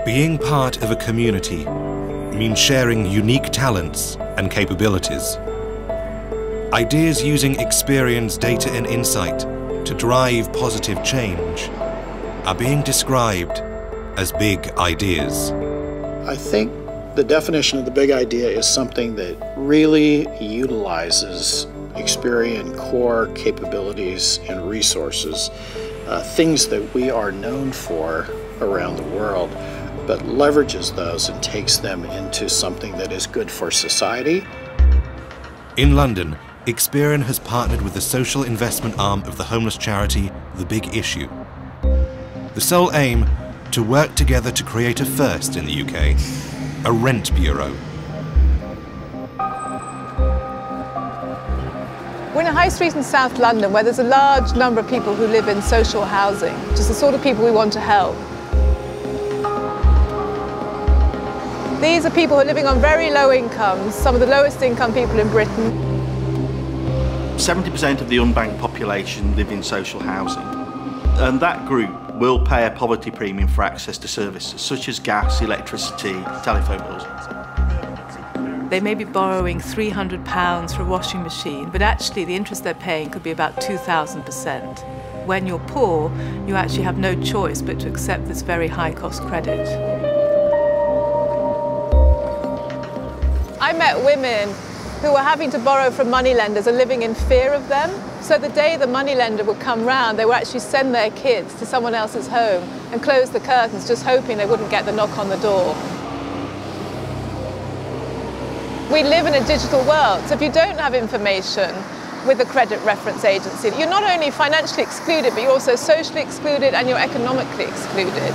Being part of a community means sharing unique talents and capabilities. Ideas using experience, data and insight to drive positive change are being described as big ideas. I think the definition of the big idea is something that really utilizes Experian core capabilities and resources, things that we are known for around the world, but leverages those and takes them into something that is good for society. In London, Experian has partnered with the social investment arm of the homeless charity The Big Issue. The sole aim, to work together to create a first in the UK, a rent bureau. We're in a high street in South London where there's a large number of people who live in social housing, which is the sort of people we want to help. These are people who are living on very low incomes, some of the lowest income people in Britain. 70% of the unbanked population live in social housing, and that group will pay a poverty premium for access to services such as gas, electricity, telephone bills. They may be borrowing £300 for a washing machine, but actually the interest they're paying could be about 2,000%. When you're poor, you actually have no choice but to accept this very high cost credit. I met women who were having to borrow from moneylenders and living in fear of them. So the day the moneylender would come round, they would actually send their kids to someone else's home and close the curtains, just hoping they wouldn't get the knock on the door. We live in a digital world, so if you don't have information with a credit reference agency, you're not only financially excluded, but you're also socially excluded and you're economically excluded.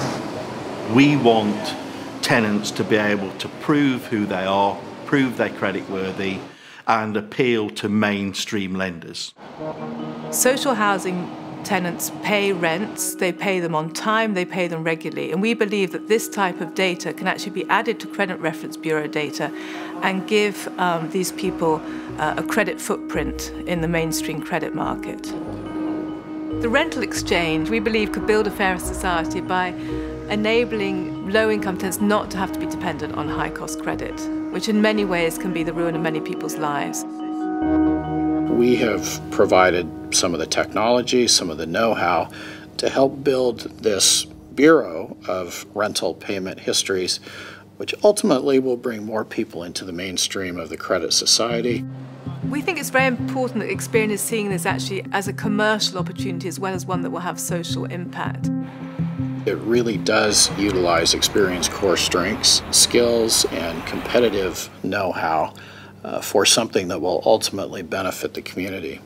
We want tenants to be able to prove who they are, prove they're creditworthy, and appeal to mainstream lenders. Social housing tenants pay rents, they pay them on time, they pay them regularly, and we believe that this type of data can actually be added to Credit Reference Bureau data and give these people a credit footprint in the mainstream credit market. The rental exchange, we believe, could build a fairer society by enabling low-income tenants not to have to be dependent on high-cost credit, which in many ways can be the ruin of many people's lives. We have provided some of the technology, some of the know-how to help build this Bureau of Rental Payment Histories, which ultimately will bring more people into the mainstream of the credit society. We think it's very important that Experian is seeing this actually as a commercial opportunity as well as one that will have social impact. It really does utilize Experian's core strengths, skills, and competitive know-how for something that will ultimately benefit the community.